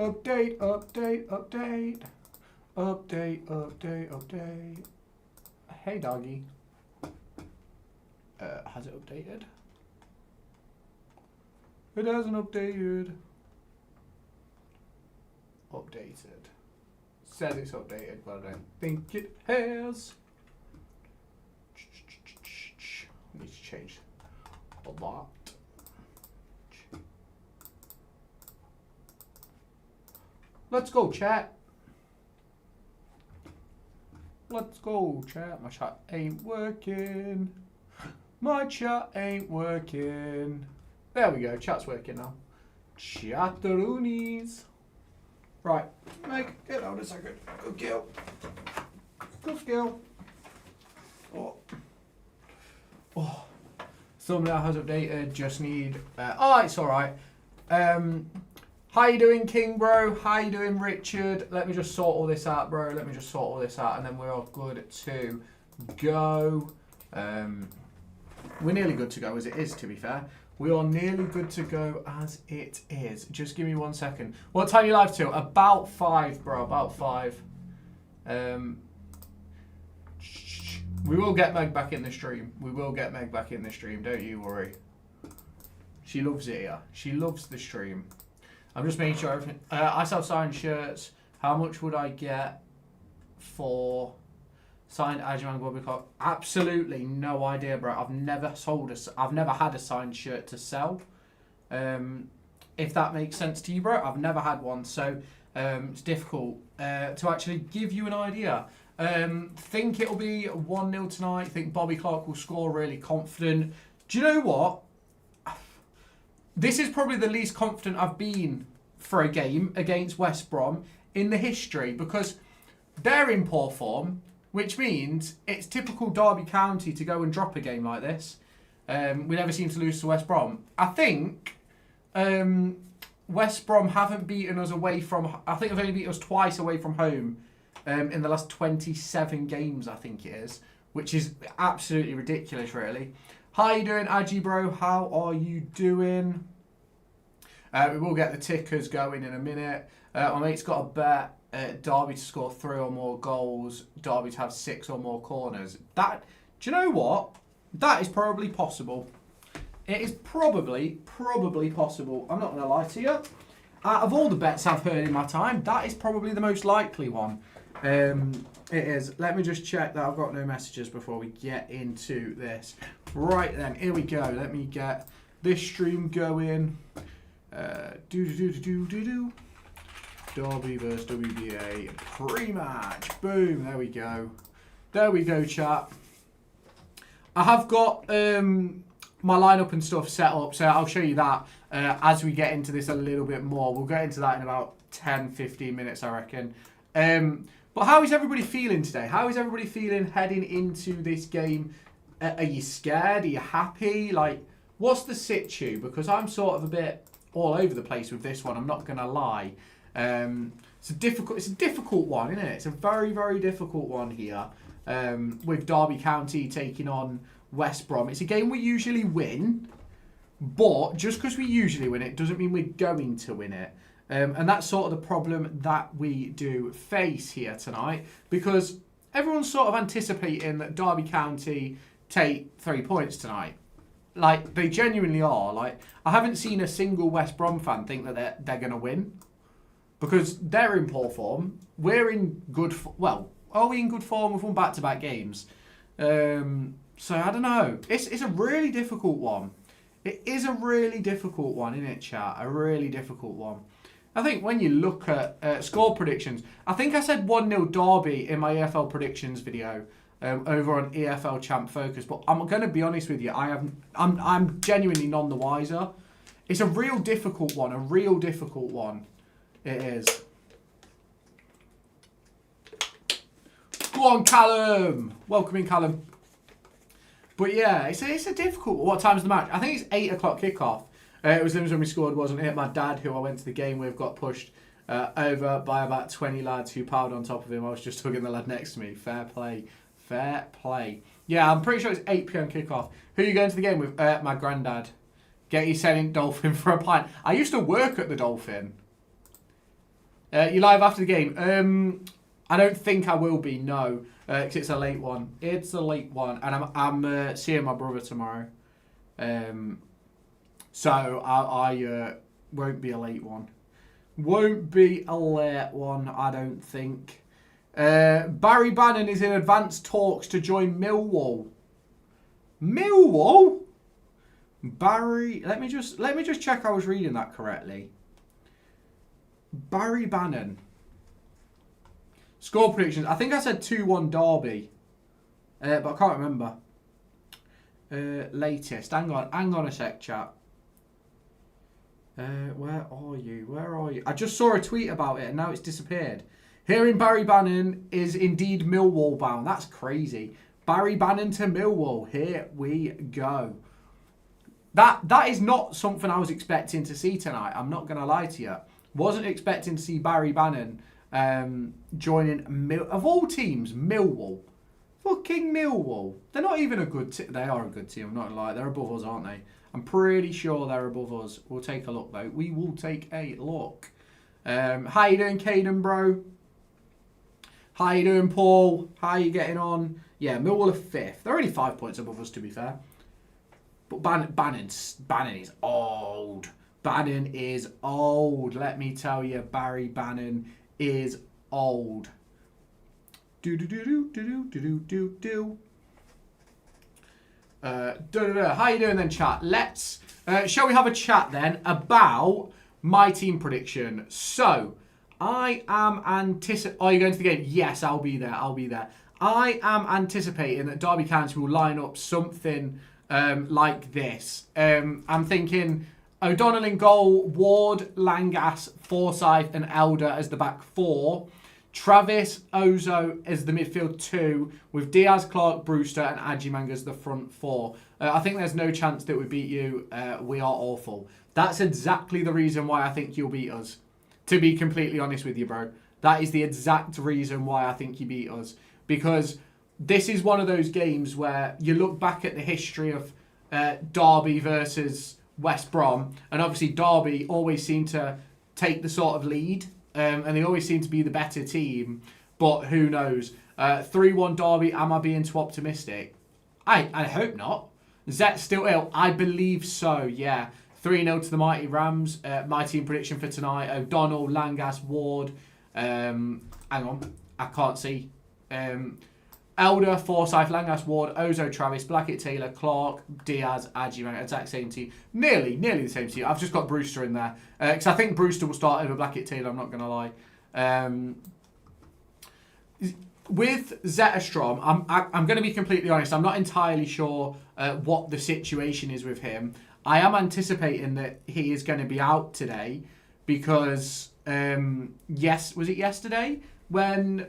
Update, update, update. Update, update, update. Hey, doggy. Has it updated? It hasn't updated. Updated. Says it's updated, but I don't think it has. Need to change a lot. Let's go, chat. Let's go, chat. My chat ain't working. My chat ain't working. There we go. Chat's working now. Chatteroonies. Right. Meg, get out a second. Good girl. Good girl. Oh. Oh. Thumbnail has updated. Just need... oh, it's alright. How you doing, King Bro? How you doing, Richard? Let me just sort all this out, bro. Let me just sort all this out, and then we're all good to go. We're nearly good to go as it is, to be fair. We are nearly good to go as it is. Just give me 1 second. What time are you live till? About 5, bro. About 5. We will get Meg back in the stream. We will get Meg back in the stream. Don't you worry. She loves it here. She loves the stream. I'm just making sure everything... I sell signed shirts. How much would I get for signed Ajman Bobby Clark? Absolutely no idea, bro. I've never I've never had a signed shirt to sell. If that makes sense to you, bro. I've never had one, so it's difficult to actually give you an idea. Think it'll be 1-0 tonight. Think Bobby Clark will score, really confident. Do you know what? This is probably the least confident I've been for a game against West Brom in the history, because they're in poor form, which means it's typical Derby County to go and drop a game like this. We never seem to lose to West Brom. I think West Brom haven't beaten us away from... I think they've only beaten us twice away from home in the last 27 games, I think it is, which is absolutely ridiculous, really. How you doing, Aji bro? How are you doing? We will get the tickers going in a minute. My mate's got a bet. Derby to score 3 or more goals. Derby to have 6 or more corners. That, do you know what? That is probably possible. It is probably possible. I'm not going to lie to you. Out of all the bets I've heard in my time, that is probably the most likely one. It is. Let me just check that I've got no messages before we get into this. Right then, here we go. Let me get this stream going. Derby versus WBA pre-match. Boom. There we go. There we go, chat. I have got my lineup and stuff set up, so I'll show you that as we get into this a little bit more. We'll get into that in about 10-15 minutes, I reckon. But how is everybody feeling today? How is everybody feeling heading into this game? Are you scared? Are you happy? Like, what's the situ? Because I'm sort of a bit all over the place with this one. I'm not going to lie. It's a difficult one, isn't it? It's a very, very difficult one here. With Derby County taking on West Brom. It's a game we usually win, but just because we usually win it doesn't mean we're going to win it. And that's sort of the problem that we do face here tonight, because everyone's sort of anticipating that Derby County take 3 points tonight. Like, they genuinely are. Like, I haven't seen a single West Brom fan think that they're going to win, because they're in poor form. We're in good... Well, are we in good form? We've won back-to-back games. So, I don't know. It's a really difficult one. It is a really difficult one, isn't it, chat? A really difficult one. I think when you look at score predictions, I think I said 1-0 Derby in my EFL predictions video over on EFL Champ Focus, but I'm going to be honest with you, I'm genuinely none the wiser. It's a real difficult one, It is. Go on, Callum! Welcome in, Callum. But yeah, it's a difficult one. What time's the match? I think it's 8 o'clock kickoff. It was when we scored, wasn't it? My dad, who I went to the game with, got pushed over by about 20 lads who piled on top of him. I was just hugging the lad next to me. Fair play. Fair play. Yeah, I'm pretty sure it's 8 p.m. kickoff. Who are you going to the game with? My granddad. Get you selling Dolphin for a pint. I used to work at the Dolphin. You live after the game? I don't think I will be, no. Because it's a late one. It's a late one. And I'm seeing my brother tomorrow. So I won't be a late one. Won't be a late one, I don't think. Barry Bannon is in advanced talks to join Millwall. Millwall? Barry, let me just check I was reading that correctly. Barry Bannon. Score predictions. I think I said 2-1 Derby. But I can't remember. Latest. Hang on a sec, chat. Where are you? Where are you? I just saw a tweet about it and now it's disappeared. Hearing Barry Bannon is indeed Millwall bound. That's crazy. Barry Bannon to Millwall. Here we go. That is not something I was expecting to see tonight. I'm not going to lie to you. Wasn't expecting to see Barry Bannon joining, of all teams, Millwall. Fucking Millwall. They're not even a good team. They are a good team, I'm not going to lie. They're above us, aren't they? I'm pretty sure they're above us. We'll take a look, though. We will take a look. How you doing, Caden, bro? How you doing, Paul? How you getting on? Yeah, Millwall are 5th. They're only 5 points above us, to be fair. But Bannon is old. Bannon is old. Let me tell you, Barry Bannon is old. How you doing then, chat? Let's shall we have a chat then about my team prediction? So I am anticipating. Are you going to the game? Yes, I'll be there. I'll be there. I am anticipating that Derby County will line up something like this. I'm thinking O'Donnell in goal, Ward, Langas, Forsyth and Elder as the back 4. Travis, Ozo as the midfield 2, with Diaz, Clark, Brewster and Adjimang as the front 4. I think there's no chance that we beat you. We are awful. That's exactly the reason why I think you'll beat us. To be completely honest with you, bro. That is the exact reason why I think you beat us. Because this is one of those games where you look back at the history of Derby versus West Brom, and obviously Derby always seem to take the sort of lead, and they always seem to be the better team, but who knows. 3-1 Derby, am I being too optimistic? I hope not. Zet's still ill? I believe so, yeah. 3-0 to the mighty Rams. My team prediction for tonight, O'Donnell, Langas, Ward, hang on, I can't see. Elder, Forsyth, Langas, Ward, Ozo, Travis, Blackett, Taylor, Clark, Diaz, Adjimang, exact same team. Nearly the same team. I've just got Brewster in there. Because I think Brewster will start over Blackett, Taylor, I'm not going to lie. With Zetterstrom, I'm going to be completely honest. I'm not entirely sure what the situation is with him. I am anticipating that he is going to be out today because, was it yesterday when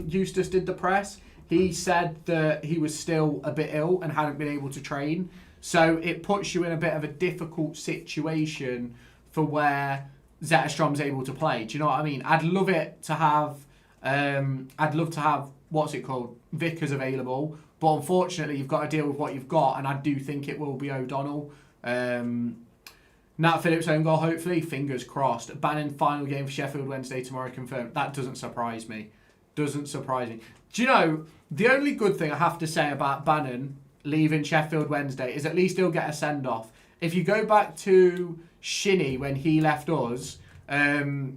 Eustace did the press? He said that he was still a bit ill and hadn't been able to train. So it puts you in a bit of a difficult situation for where Zetterstrom's able to play. Do you know what I mean? I'd love to have, what's it called, Vickers available. But unfortunately, you've got to deal with what you've got. And I do think it will be O'Donnell. Nat Phillips own goal, hopefully. Fingers crossed. Bannon final game for Sheffield Wednesday tomorrow confirmed. That doesn't surprise me. Doesn't surprise me. Do you know, the only good thing I have to say about Bannon leaving Sheffield Wednesday is at least he'll get a send-off. If you go back to Shinnie when he left us, he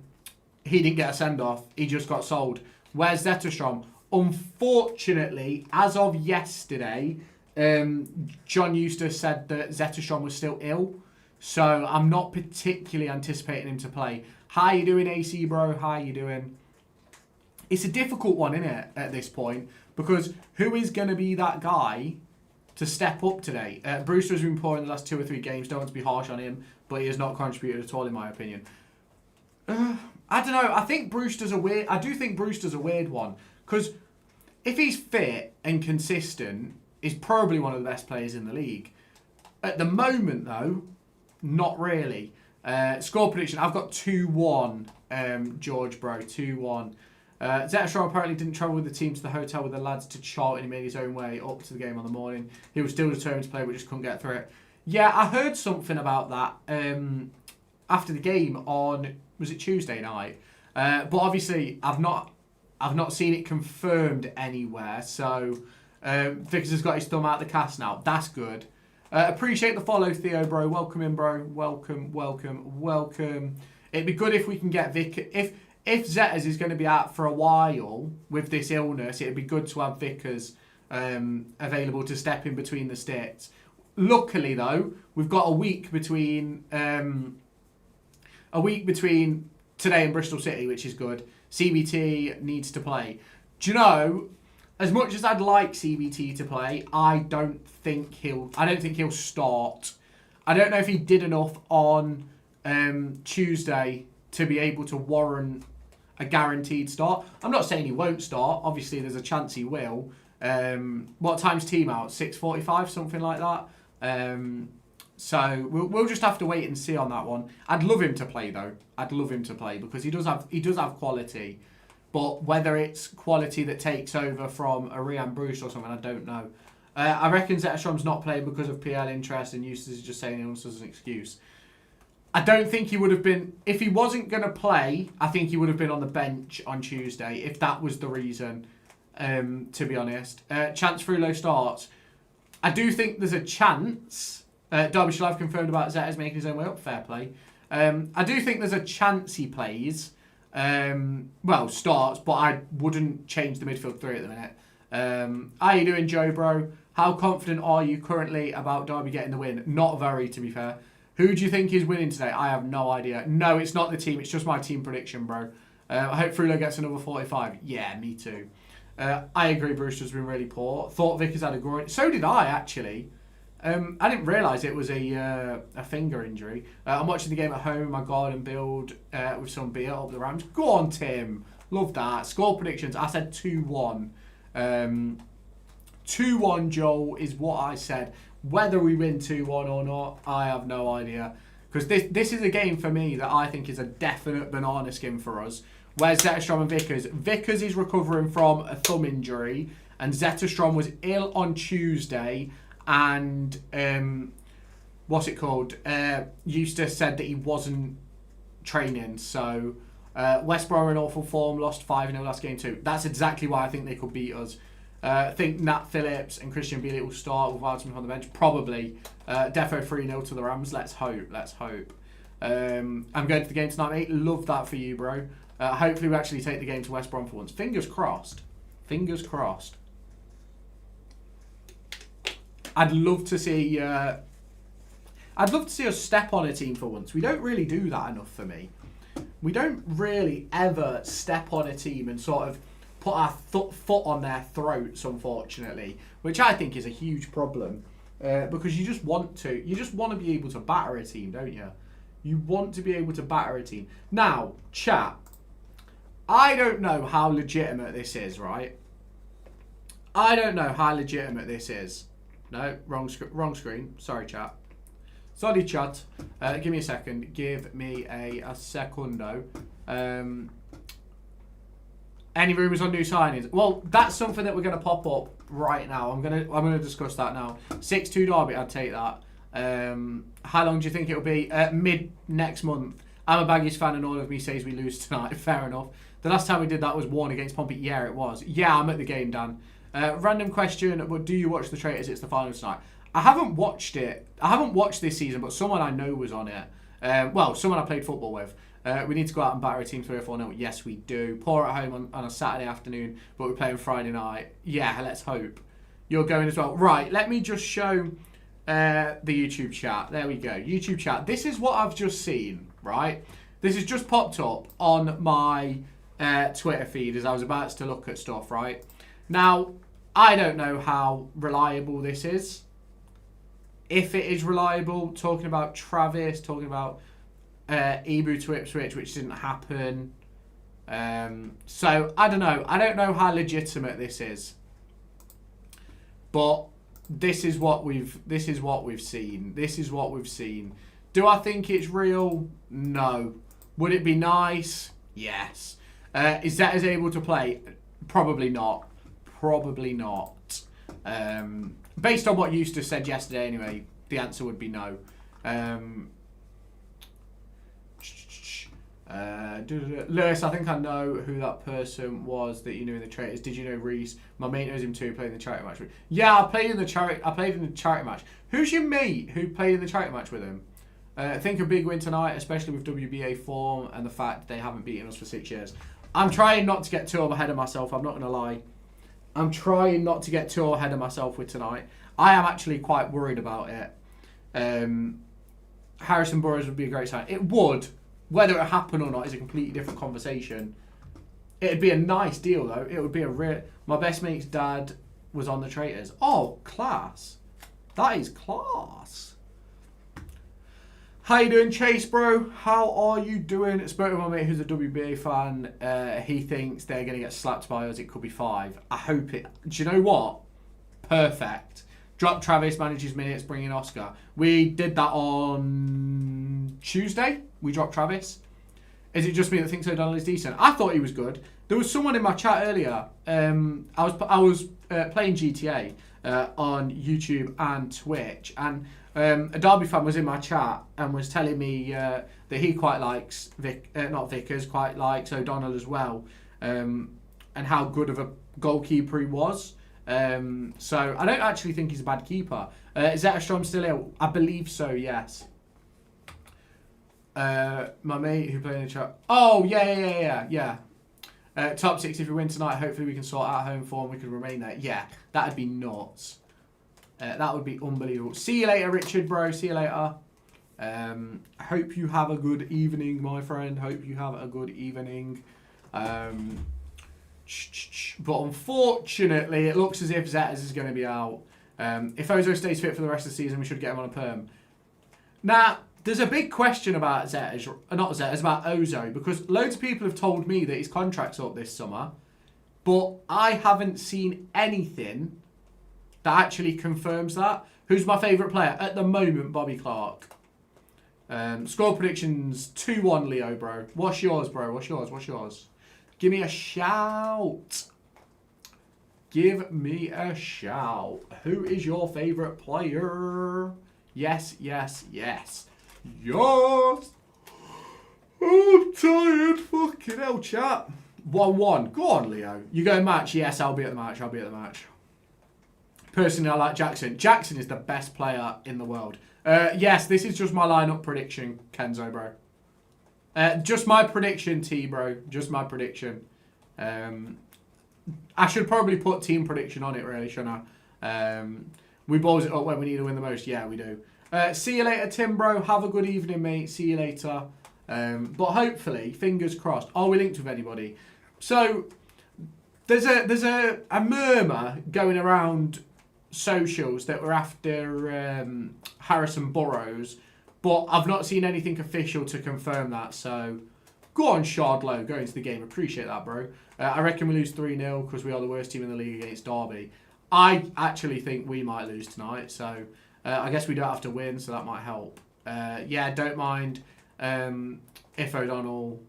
didn't get a send-off. He just got sold. Where's Zetterstrom? Unfortunately, as of yesterday, John Eustace said that Zetterstrom was still ill. So I'm not particularly anticipating him to play. How you doing, AC bro? How you doing? It's a difficult one, isn't it, at this point? Because who is going to be that guy to step up today? Brewster has been poor in the last 2 or 3 games. Don't want to be harsh on him, but he has not contributed at all, in my opinion. I don't know. I do think Brewster's a weird one. Because if he's fit and consistent, he's probably one of the best players in the league. At the moment, though, not really. Score prediction. I've got 2-1, George, bro. 2-1. Zetterstrom apparently didn't travel with the team to the hotel with the lads to Charlton. He made his own way up to the game on the morning. He was still determined to play, but just couldn't get through it. Yeah, I heard something about that after the game on, was it Tuesday night? But obviously, I've not seen it confirmed anywhere. So Vickers has got his thumb out the cast now. That's good. Appreciate the follow, Theo, bro. Welcome in, bro. Welcome, welcome, welcome. It'd be good if we can get Vickers. If Zetas is going to be out for a while with this illness, it'd be good to have Vickers available to step in between the sticks. Luckily, though, we've got a week between today and Bristol City, which is good. CBT needs to play. Do you know? As much as I'd like CBT to play, I don't think he'll start. I don't know if he did enough on Tuesday to be able to warrant a guaranteed start. I'm not saying he won't start. Obviously, there's a chance he will. What time's team out? 6:45, something like that. So we'll just have to wait and see on that one. I'd love him to play though. I'd love him to play because he does have quality. But whether it's quality that takes over from a Ryan Bruce or something, I don't know. I reckon Zetterstrom's not playing because of PL interest, and Eustace is just saying it as an excuse. I don't think he would have been... If he wasn't going to play, I think he would have been on the bench on Tuesday, if that was the reason, to be honest. Chance for low starts. I do think there's a chance. Derbyshire Live confirmed about Zetta's making his own way up. Fair play. I do think there's a chance he plays. Starts, but I wouldn't change the midfield three at the minute. How you doing, Joe, bro? How confident are you currently about Derby getting the win? Not very, to be fair. Who do you think is winning today? I have no idea. No, it's not the team. It's just my team prediction, bro. I hope Frulo gets another 45. Yeah, me too. I agree Brewster's been really poor. Thought Vickers had a groin. So did I, actually. I didn't realise it was a finger injury. I'm watching the game at home in my garden build with some beer up the Rams. Go on, Tim. Love that. Score predictions. I said 2-1. 2-1, Joel, is what I said. Whether we win 2-1 or not, I have no idea. Because this is a game for me that I think is a definite banana skin for us. Where's Zetterstrom and Vickers? Vickers is recovering from a thumb injury. And Zetterstrom was ill on Tuesday. And Eustace said that he wasn't training. So West Brom are in awful form, lost 5-0 last game too. That's exactly why I think they could beat us. I think Nat Phillips and Christian Beale will start with Wildsmith on the bench. Probably. Defo 3-0 to the Rams. Let's hope. I'm going to the game tonight, mate. Love that for you, bro. Hopefully we actually take the game to West Brom for once. Fingers crossed. Fingers crossed. I'd love to see us step on a team for once. We don't really do that enough for me. We don't really ever step on a team and sort of put our foot on their throats, unfortunately, which I think is a huge problem because you just want to be able to batter a team, don't you? You want to be able to batter a team. Now, chat, I don't know how legitimate this is, right? I don't know how legitimate this is. No, wrong screen. Sorry, chat. Sorry, chat. Give me a second. Give me a secundo. Any rumours on new signings? Well, that's something that we're going to pop up right now. I'm gonna discuss that now. 6-2 Derby, I'd take that. How long do you think it'll be? Mid next month. I'm a Baggies fan and all of me says we lose tonight. Fair enough. The last time we did that was Warren against Pompey. Yeah, it was. Yeah, I'm at the game, Dan. Random question, but do you watch The Traitors? It's the final tonight. I haven't watched it. I haven't watched this season, but someone I know was on it. Someone I played football with. We need to go out and batter a team 3 or 4-0. Yes, we do. Poor at home on a Saturday afternoon, but we're playing Friday night. Yeah, let's hope. You're going as well. Right, let me just show the YouTube chat. There we go. YouTube chat. This is what I've just seen, right? This has just popped up on my Twitter feed as I was about to look at stuff, right? Now, I don't know how reliable this is. If it is reliable, talking about Travis, talking about Ibu to Ipswich, which didn't happen. So I don't know. I don't know how legitimate this is. But this is what we've seen. This is what we've seen. Do I think it's real? No. Would it be nice? Yes. Is that as able to play? Probably not. Probably not. Based on what Eustace said yesterday anyway, the answer would be no. Lewis, I think I know who that person was that you knew in the traitors. Did you know Reese? My mate knows him too. Played in the charity match. Yeah, I played in the charity match. Who's your mate who played in the charity match with him? I think a big win tonight, especially with WBA form and the fact they haven't beaten us for 6 years. I'm trying not to get too ahead of myself. I'm not going to lie. I'm trying not to get too ahead of myself with tonight. I am actually quite worried about it. Harrison Burrows would be a great sign. It would. Whether it happened or not is a completely different conversation. It'd be a nice deal though. It would be a real. My best mate's dad was on the traitors. Oh, class. That is class. How you doing, Chase, bro? How are you doing? Spoke to my mate who's a WBA fan. He thinks they're going to get slapped by us. It could be 5. I hope it. Do you know what? Perfect. Drop Travis, manages minutes, bring in Oscar. We did that on Tuesday. We dropped Travis. Is it just me that thinks O'Donnell is decent? I thought he was good. There was someone in my chat earlier. I was playing GTA on YouTube and Twitch, and a Derby fan was in my chat and was telling me that he quite likes not Vickers, quite likes O'Donnell as well, and how good of a goalkeeper he was. So I don't actually think he's a bad keeper. Is Zetterstrom still ill? I believe so, yes. My mate who played in the chat. Oh, yeah. Top 6 if we win tonight. Hopefully we can sort out home form. We can remain there. Yeah, that'd be nuts. That would be unbelievable. See you later, Richard, bro. See you later. Hope you have a good evening, my friend. Hope you have a good evening. But unfortunately, it looks as if Zetters is going to be out. If Ozo stays fit for the rest of the season, we should get him on a perm. Now, there's a big question about Zetters, not Zetters, about Ozo, because loads of people have told me that his contract's up this summer, but I haven't seen anything that actually confirms that. Who's my favourite player? At the moment, Bobby Clark. Score predictions, 2-1 Leo, bro. What's yours, bro? What's yours? Give me a shout. Give me a shout. Who is your favourite player? Yes. Yes. I'm tired. Fucking hell, chat. 1-1. Go on, Leo. You go match? Yes, I'll be at the match. Personally, I like Jackson. Jackson is the best player in the world. Yes, this is just my lineup prediction, Kenzo, bro. Just my prediction, T, bro. Just my prediction. I should probably put team prediction on it, really, shouldn't I? We balls it up when we need to win the most. Yeah, we do. See you later, Tim, bro. Have a good evening, mate. See you later. But hopefully, fingers crossed. Are we linked with anybody? So, there's a murmur going around socials that we're after Harrison Burrows, but I've not seen anything official to confirm that. So, go on, Shardlow. Go into the game. Appreciate that, bro. I reckon we lose 3-0 because we are the worst team in the league against Derby. I actually think we might lose tonight, so I guess we don't have to win, so that might help. Yeah, don't mind if O'Donnell...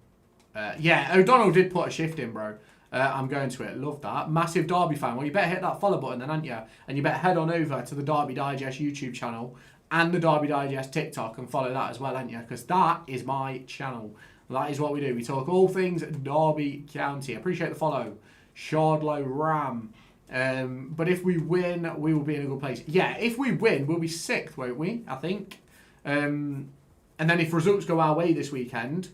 O'Donnell did put a shift in, bro. I'm going to it. Love that. Massive Derby fan. Well, you better hit that follow button then, aren't you? And you better head on over to the Derby Digest YouTube channel and the Derby Digest TikTok and follow that as well, aren't you? Because that is my channel. That is what we do. We talk all things Derby County. Appreciate the follow. Shardlow Ram. But if we win, we will be in a good place. Yeah, if we win, we'll be 6th, won't we? I think. And then if results go our way this weekend,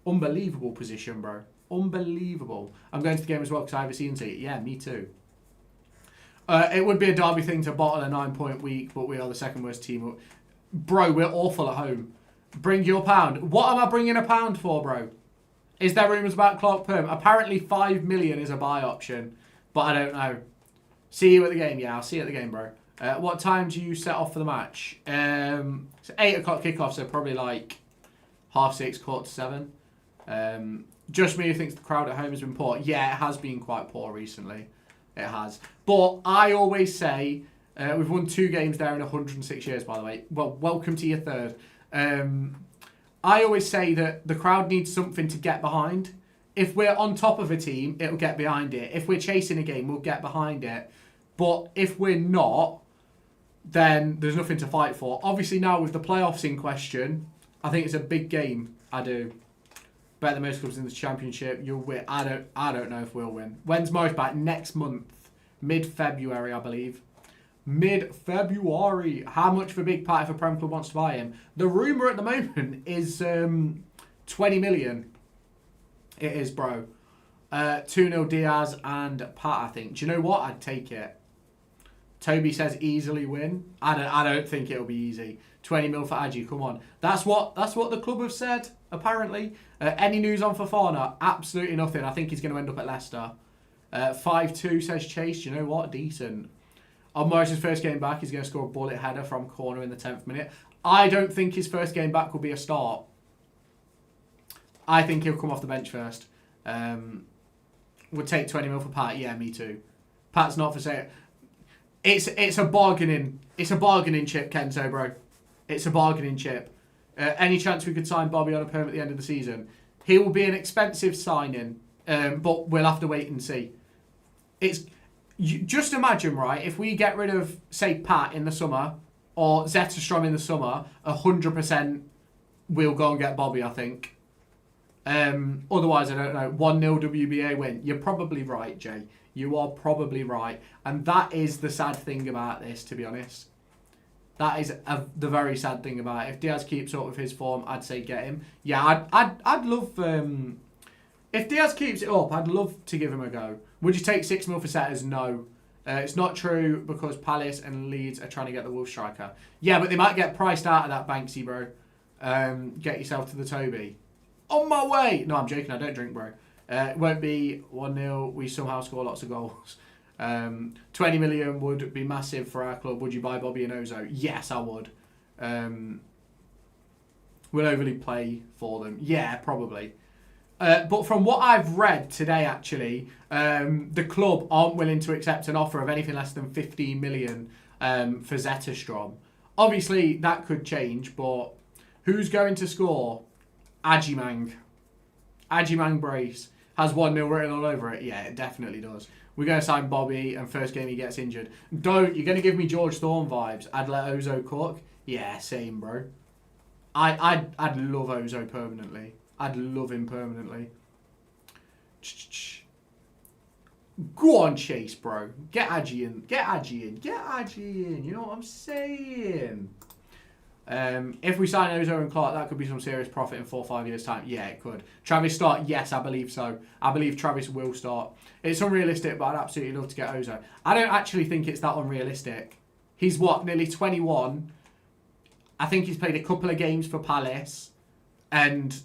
unbelievable position, bro. Unbelievable. I'm going to the game as well because I haven't seen it. Yeah, me too. It would be a Derby thing to bottle a 9-point week, but we are the second worst team. Bro, we're awful at home. Bring your pound. What am I bringing a pound for, bro? Is there rumours about Clark Perm? Apparently 5 million is a buy option, but I don't know. See you at the game. Yeah, I'll see you at the game, bro. What time do you set off for the match? It's 8 o'clock kickoff, so probably like 6:30, 7. Just me who thinks the crowd at home has been poor. Yeah, it has been quite poor recently. It has. But I always say, we've won 2 games there in 106 years, by the way. Well, welcome to your 3rd. I always say that the crowd needs something to get behind. If we're on top of a team, it'll get behind it. If we're chasing a game, we'll get behind it. But if we're not, then there's nothing to fight for. Obviously now with the playoffs in question, I think it's a big game. I do. Bet the most clubs in the championship. You'll win. I don't know if we'll win. When's Morris back? Next month. Mid-February, I believe. Mid-February. How much for Big Pat if a Prem club wants to buy him? The rumour at the moment is 20 million. It is, bro. 2-0 Diaz and Pat, I think. Do you know what? I'd take it. Toby says easily win. I don't think it'll be easy. 20 mil for Adji, come on. That's what the club have said, apparently. Any news on Fofana? Absolutely nothing. I think he's going to end up at Leicester. 5-2 says Chase. You know what? Decent. On Morris's first game back, he's going to score a bullet header from corner in the 10th minute. I don't think his first game back will be a start. I think he'll come off the bench first. Would take 20 mil for Pat. Yeah, me too. Pat's not for sale. It's a bargaining chip, Kenzo, bro. It's a bargaining chip. Any chance we could sign Bobby on a perm at the end of the season? He will be an expensive signing, but we'll have to wait and see. Just imagine, right, if we get rid of, say, Pat in the summer or Zetterstrom in the summer, 100% we'll go and get Bobby, I think. Otherwise, I don't know. 1-0 WBA win. You're probably right, Jay. You are probably right. And that is the sad thing about this, to be honest. That is the very sad thing about it. If Diaz keeps up with his form, I'd say get him. Yeah, I'd love... if Diaz keeps it up, I'd love to give him a go. Would you take 6 mil for Setters? No. It's not true because Palace and Leeds are trying to get the Wolves striker. Yeah, but they might get priced out of that, Banksy, bro. Get yourself to the Toby. On my way! No, I'm joking. I don't drink, bro. It won't be 1-0. We somehow score lots of goals. 20 million would be massive for our club. Would you buy Bobby and Ozo? Yes, I would. We'll overly play for them. Yeah, probably. But from what I've read today, actually, the club aren't willing to accept an offer of anything less than 15 million for Zetterstrom. Obviously, that could change, but who's going to score? Ajimang brace. Has 1-0 written all over it? Yeah, it definitely does. We're going to sign Bobby, and first game he gets injured. You're going to give me George Thorne vibes. I'd let Ozo cook. Yeah, same, bro. I'd love Ozo permanently. I'd love him permanently. Go on, Chase, bro. Get Adji in. Get Adji in. Get Adji in. You know what I'm saying? If we sign Ozo and Clark, that could be some serious profit in 4 or 5 years' time. Yeah, it could. Travis start? Yes, I believe so. I believe Travis will start. It's unrealistic, but I'd absolutely love to get Ozo. I don't actually think it's that unrealistic. He's what, nearly 21. I think he's played a couple of games for Palace, and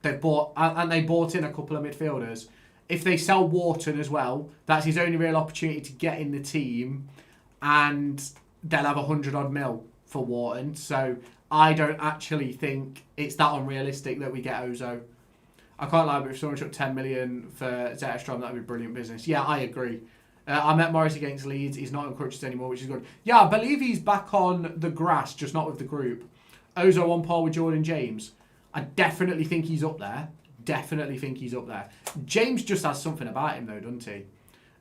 they bought in a couple of midfielders. If they sell Wharton as well, that's his only real opportunity to get in the team, and they'll have 100-odd mil for Wharton. So I don't actually think it's that unrealistic that we get Ozo. I can't lie, but if someone took 10 million for Zetterstrom, that would be brilliant business. Yeah, I agree. I met Morris against Leeds. He's not on crutches anymore, which is good. Yeah, I believe he's back on the grass, just not with the group. Ozo on par with Jordan James. I definitely think he's up there. Definitely think he's up there. James just has something about him, though, doesn't he?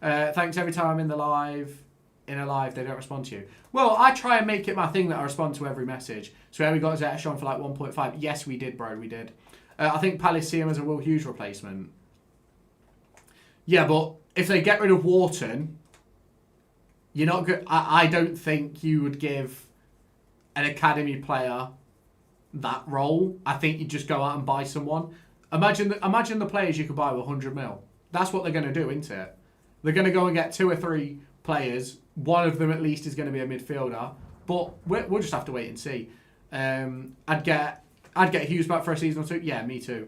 Thanks. Every time I'm in a live, they don't respond to you. Well, I try and make it my thing that I respond to every message. So yeah, we got Zetterstrom for like 1.5. Yes, we did, bro. We did. I think Palace see him as a Will Hughes replacement. Yeah, but if they get rid of Wharton, you're not good. I don't think you would give an academy player that role. I think you just go out and buy someone. Imagine the players you could buy with 100 mil. That's what they're going to do, isn't it? They're going to go and get 2 or 3 players. One of them at least is going to be a midfielder. But we'll just have to wait and see. I'd get Hughes back for a season or 2. Yeah, me too.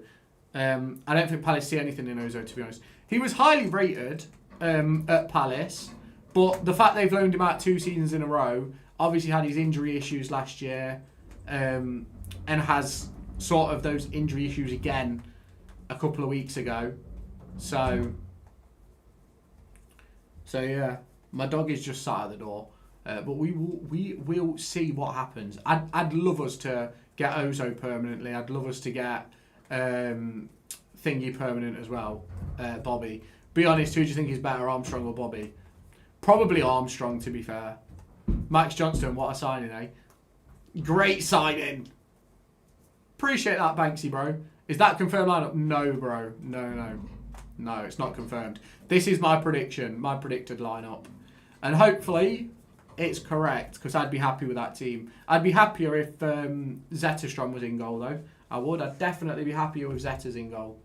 I don't think Palace see anything in Ozo, to be honest. He was highly rated at Palace, but the fact they've loaned him out 2 seasons in a row, obviously had his injury issues last year, and has sort of those injury issues again a couple of weeks ago. So yeah, my dog is just sat at the door, but we will see what happens. I'd love us to get Ozo permanently. I'd love us to get Thingy permanent as well. Bobby. Be honest, who do you think is better, Armstrong or Bobby? Probably Armstrong, to be fair. Max Johnston, what a signing, eh? Great signing. Appreciate that, Banksy, bro. Is that confirmed lineup? No, bro. No, it's not confirmed. This is my prediction, my predicted lineup. And hopefully it's correct, because I'd be happy with that team. I'd be happier if Zetterstrom was in goal, though. I would. I'd definitely be happier with Zetta's in goal.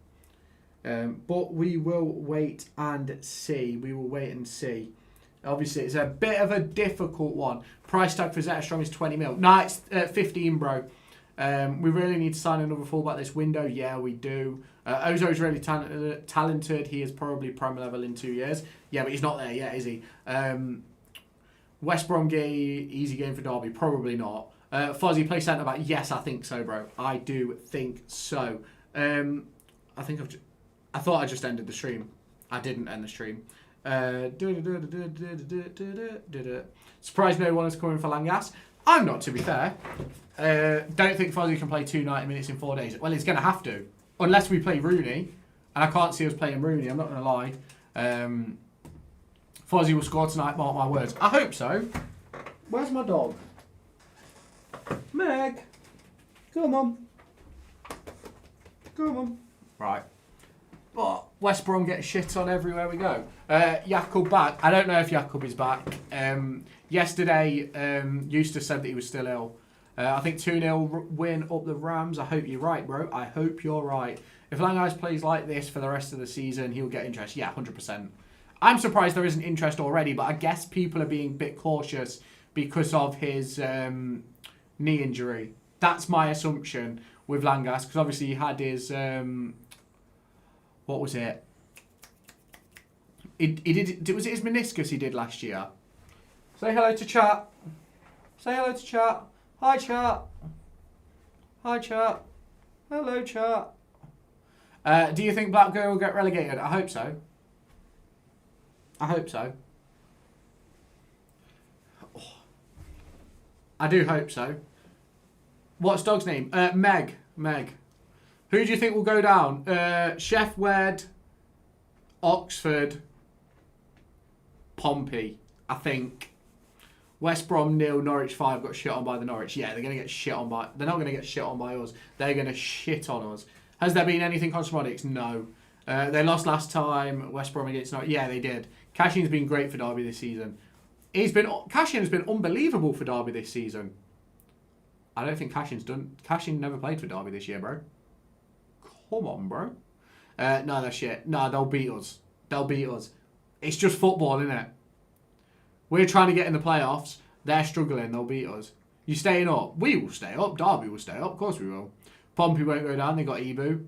But we will wait and see. We will wait and see. Obviously, it's a bit of a difficult one. Price tag for Zetterstrom is 20 mil. No, it's 15, bro. We really need to sign another fullback this window. Yeah, we do. Ozo is really talented. He is probably Prem level in 2 years. Yeah, but he's not there yet, is he? West Brom easy game for Derby. Probably not. Fozzie play centre back. Yes, I think so, bro. I do think so. I thought I just ended the stream. I didn't end the stream. Surprised no one is coming for Langas. I'm not, to be fair. Don't think Fozzie can play 90 minutes in 4 days. Well, he's going to have to. Unless we play Rooney. And I can't see us playing Rooney, I'm not going to lie. Fozzie will score tonight, mark my words. I hope so. Where's my dog? Meg! Come on. Come on. Right. But West Brom get shit on everywhere we go. Jakub back. I don't know if Jakub is back. Yesterday, Eustace said that he was still ill. I think 2-0 win up the Rams. I hope you're right, bro. I hope you're right. If Langeis plays like this for the rest of the season, he'll get interest. Yeah, 100%. I'm surprised there isn't interest already, but I guess people are being a bit cautious because of his knee injury. That's my assumption with Langas, because obviously he had his... what was it? He did. Was it his meniscus he did last year? Say hello to chat. Say hello to chat. Hi, chat. Hi, chat. Hello, chat. Do you think Blackburn will get relegated? I hope so. I hope so. Oh. I do hope so. What's dog's name? Meg. Meg. Who do you think will go down? Chef Wed, Oxford, Pompey, I think. West Brom 0, Norwich 5 got shit on by the Norwich. Yeah, they're going to get shit on by... They're not going to get shit on by us. They're going to shit on us. Has there been anything on Smodics? No. They lost last time. West Brom against Norwich. Yeah, they did. Cashin's been great for Derby this season. Cashin has been unbelievable for Derby this season. I don't think Cashin's done... Cashin never played for Derby this year, bro. Come on, bro. No, they're shit. No, they'll beat us. They'll beat us. It's just football, isn't it? We're trying to get in the playoffs. They're struggling. They'll beat us. You staying up? We will stay up. Derby will stay up. Of course we will. Pompey won't go down. They got Ibu.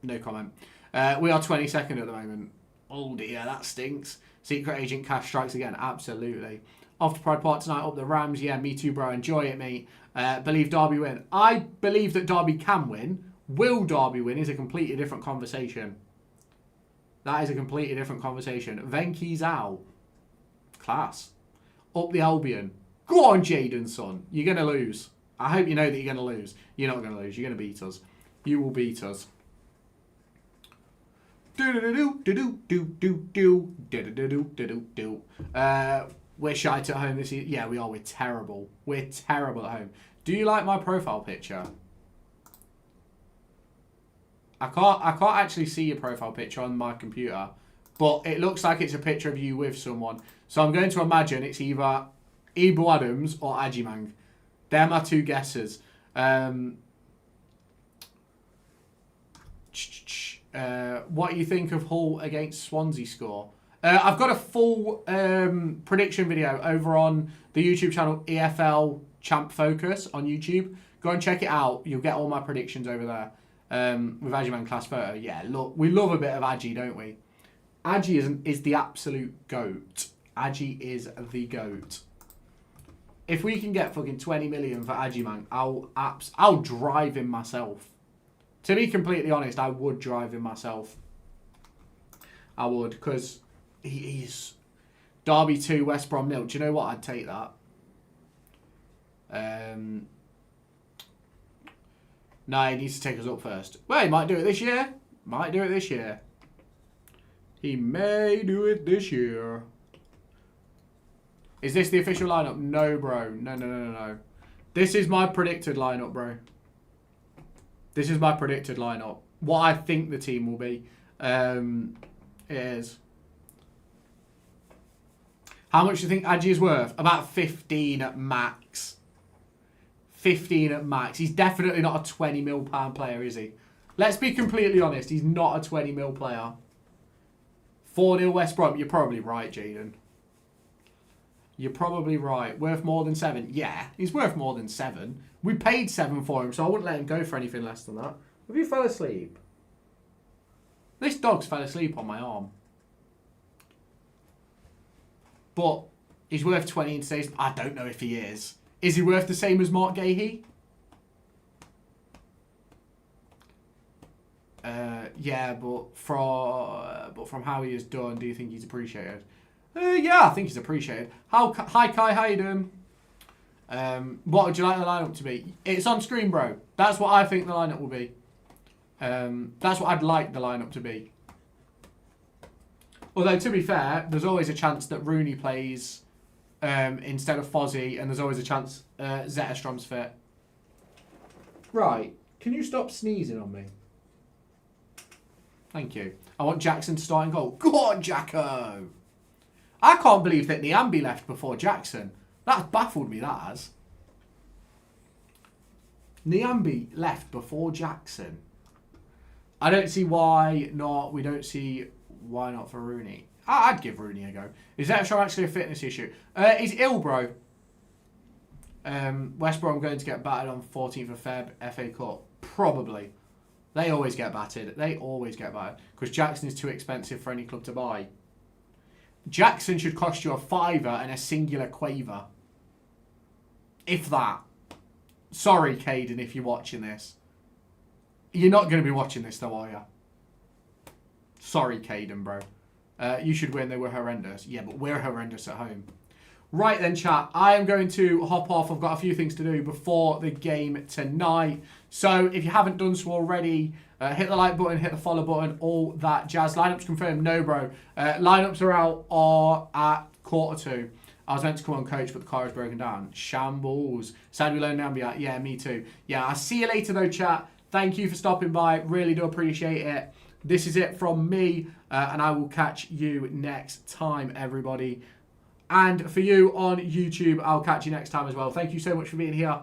No comment. We are 22nd at the moment. Oh dear, that stinks. Secret Agent Cash strikes again. Absolutely. Off to Pride Park tonight, up the Rams. Yeah, me too, bro. Enjoy it, mate. Believe Derby win. I believe that Derby can win. Will Derby win is a completely different conversation. That is a completely different conversation. Venky's out. Class. Up the Albion. Go on, Jaden, son. You're going to lose. I hope you know that you're going to lose. You're not going to lose. You're going to beat us. You will beat us. We're shite at home this year. Yeah, we are. We're terrible. We're terrible at home. Do you like my profile picture? I can't actually see your profile picture on my computer, but it looks like it's a picture of you with someone. So I'm going to imagine it's either Ibu Adams or Ajimang. They're my two guesses. What do you think of Hull against Swansea score? I've got a full prediction video over on the YouTube channel EFL Champ Focus on YouTube. Go and check it out. You'll get all my predictions over there. With Ajiman class photo. Yeah, look, we love a bit of Aji, don't we? Aji is the absolute GOAT. Aji is the GOAT. If we can get fucking 20 million for Ajiman, I'll drive him myself. To be completely honest, I would drive him myself. I would, because he's Derby 2, West Brom 0. Do you know what? I'd take that. No, he needs to take us up first. Well, he might do it this year. Might do it this year. He may do it this year. Is this the official lineup? No, bro. No. This is my predicted lineup, bro. This is my predicted lineup. What I think the team will be is... How much do you think Adji is worth? About 15 at max. 15 at max. He's definitely not a 20 mil pound player, is he? Let's be completely honest. He's not a 20 mil player. 4-0 West Brom. You're probably right, Jaden. You're probably right. Worth more than 7? Yeah, he's worth more than 7. We paid 7 for him, so I wouldn't let him go for anything less than that. Have you fell asleep? This dog's fell asleep on my arm. But he's worth 20 in today's... I don't know if he is. Is he worth the same as Mark Gahey? Yeah, but from how he has done, do you think he's appreciated? Yeah, I think he's appreciated. Hi Kai, how you doing? What would you like the lineup to be? It's on screen, bro. That's what I think the lineup will be. That's what I'd like the lineup to be. Although, to be fair, there's always a chance that Rooney plays instead of Fozzie, and there's always a chance Zetterstrom's fit. Right. Can you stop sneezing on me? Thank you. I want Jackson to start and goal. Go on, Jacko! I can't believe that Niambi left before Jackson. That's baffled me, that has. Niambi left before Jackson. I don't see why not. We don't see why not for Rooney. I'd give Rooney a go. Is that actually a fitness issue? He's ill, bro. West Brom going to get battered on 14th of Feb, FA Cup. Probably. They always get battered. They always get battered. Because Jackson is too expensive for any club to buy. Jackson should cost you a fiver and a singular quaver. If that. Sorry, Caden, if you're watching this. You're not going to be watching this, though, are you? Sorry, Caden, bro. You should win. They were horrendous. Yeah, but we're horrendous at home. Right then, chat. I am going to hop off. I've got a few things to do before the game tonight. So if you haven't done so already, hit the like button, hit the follow button, all that jazz. Lineups confirmed? No, bro. Lineups are out or at 1:45. I was meant to come on coach, but the car is broken down. Shambles. Sad we learned Nambia. Yeah, me too. Yeah, I'll see you later though, chat. Thank you for stopping by. Really do appreciate it. This is it from me, and I will catch you next time, everybody. And for you on YouTube, I'll catch you next time as well. Thank you so much for being here.